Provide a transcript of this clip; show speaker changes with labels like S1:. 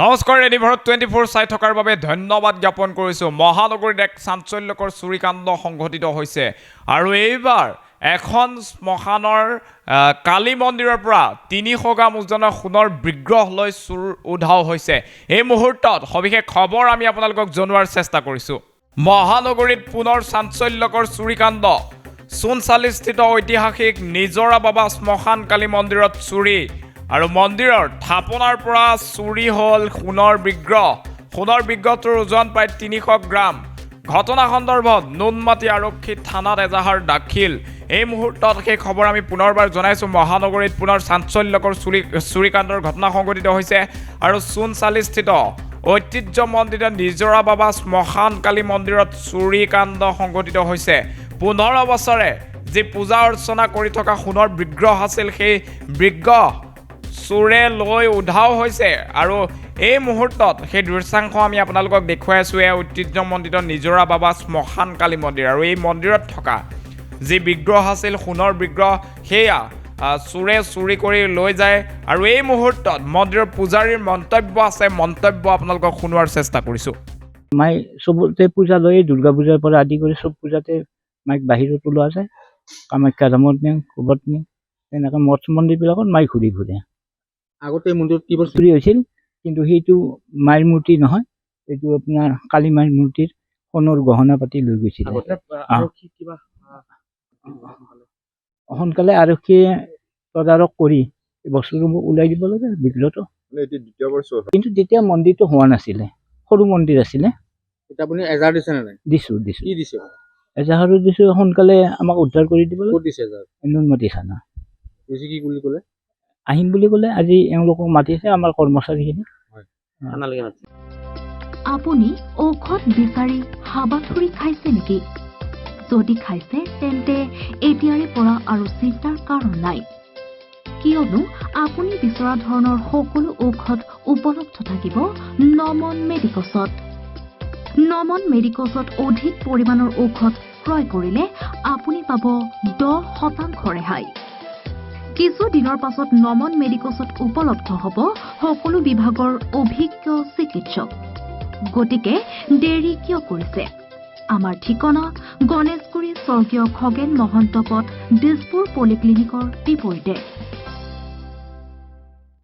S1: নমস্কাৰ ৰেডিভাৰত 24 চাই থকাৰ বাবে ধন্যবাদ জ্ঞাপন কৰিছোঁ। মহানগৰীত এক চাঞ্চল্যকৰ চুৰিকাণ্ড সংঘটিত হৈছে আৰু এইবাৰ এখন শ্মশানৰ কালী মন্দিৰৰ পৰা 300 গ্ৰাম ওজনৰ সোণৰ বিগ্ৰহ লৈ চুৰ উধাও হৈছে। এই মুহূৰ্তত সবিশেষ খবৰ আমি আপোনালোকক জনোৱাৰ চেষ্টা কৰিছোঁ। মহানগৰীত পুনৰ চাঞ্চল্যকৰ চুৰিকাণ্ড। সোণচালিস্থিত ঐতিহাসিক নিজৰা বাবা শ্মশান কালী মন্দিৰত চুৰি আৰু মন্দিৰৰ থাপনাৰ পৰা চুৰি হ'ল সোণৰ বিগ্ৰহ। সোণৰ বিগ্ৰহটোৰ ওজন প্ৰায় 300 গ্ৰাম। ঘটনা সন্দৰ্ভত নুনমাটি আৰক্ষী থানাত এজাহাৰ দাখিল। এই মুহূৰ্তত সেই খবৰ আমি পুনৰবাৰ জনাইছোঁ। মহানগৰীত পুনৰ চাঞ্চল্যকৰ চুৰিকাণ্ডৰ ঘটনা সংঘটিত হৈছে আৰু সোণচালিস্থিত ঐতিহ্যমণ্ডিত নিজৰা বাবা শ্মশান কালী মন্দিৰত চুৰিকাণ্ড সংঘটিত হৈছে। 15 বছৰে যি পূজা অৰ্চনা কৰি থকা সোণৰ বিগ্ৰহ আছিল, সেই বিগ্ৰহ চোৰে লৈ উধাও হৈছে আৰু এই মুহূৰ্তত সেই দৃশ্যাংশ আমি আপোনালোকক দেখুৱাই আছোঁ। এই ঐতিহ্যমণ্ডিত নিজৰা বাবা শ্মশান কালী মন্দিৰ আৰু এই মন্দিৰত থকা যি বিগ্ৰহ আছিল সোণৰ বিগ্ৰহ, সেয়া চোৰে চুৰি কৰি লৈ যায় আৰু এই মুহূৰ্তত মন্দিৰৰ পূজাৰীৰ মন্তব্য আছে, মন্তব্য আপোনালোকক শুনোৱাৰ চেষ্টা কৰিছোঁ।
S2: মাই চবতে পূজা লয়, দুৰ্গা পূজাৰ পৰা আদি কৰি চব পূজাতে মাইক বাহিৰত ওলোৱা যায়। কামাখ্যা ধামত নিওঁ, ক'ৰবাত নিওঁ, তেনেকৈ মঠ মন্দিৰবিলাকত মাই ঘূৰি ফুৰে।
S3: আগতে মন্দিৰত কিবা
S2: চুৰি হৈছিল, কিন্তু সেইটো মাইৰ মূৰ্তি নহয়, এইটো আপোনাৰ কালী মাইৰ মূৰ্তিৰ সোণৰ গহনা পাতি লৈ গৈছিল। সোনকালে আৰক্ষীয়ে তদাৰক কৰি বস্তুটো ওলাই দিব লাগে বিগ্ৰহটো। কিন্তু তেতিয়া মন্দিৰটো হোৱা নাছিলে, সৰু মন্দিৰ আছিলে।
S3: এতিয়া আপুনি এজাৰ দিছে নে নাই?
S2: দিছোঁ
S3: কি দিছে?
S2: এজাহাৰো দিছোঁ, সোনকালে আমাক উদ্ধাৰ কৰি দিব লাগে।
S3: ক'ত দিছে এজাৰ?
S2: নুনমাটি থানা
S3: বুজি কি বুলি ক'লে?
S2: আহিম বুলি ক'লে। আজি এওঁলোকক মাতিছে আমাৰ কৰ্মচাৰীখিনি।
S3: থানালৈকে মাতিছে।
S4: আপুনি ঔষধ বিচাৰি হাবাথুৰি খাইছে নেকি? যদি খাইছে তেন্তে এতিয়াৰে পৰা আৰু চিন্তাৰ কাৰণ নাই, কিয়নো আপুনি বিচৰা ধৰণৰ সকলো ঔষধ উপলব্ধ থাকিব নমন মেডিকছত। নমন মেডিকছত অধিক পৰিমাণৰ ঔষধ ক্ৰয় কৰিলে আপুনি পাব 10% ৰেহাই। কিছু দিনৰ পাছত নমন মেডিকছত উপলব্ধ হ'ব সকলো বিভাগৰ অভিজ্ঞ চিকিৎসক। গতিকে দেৰি কিয় কৰিছে? আমাৰ ঠিকনা গণেশগুৰি স্বৰ্গীয় খগেন মহন্ত পথ, দিছপুৰ পলিক্লিনিকৰ বিপৰীতে।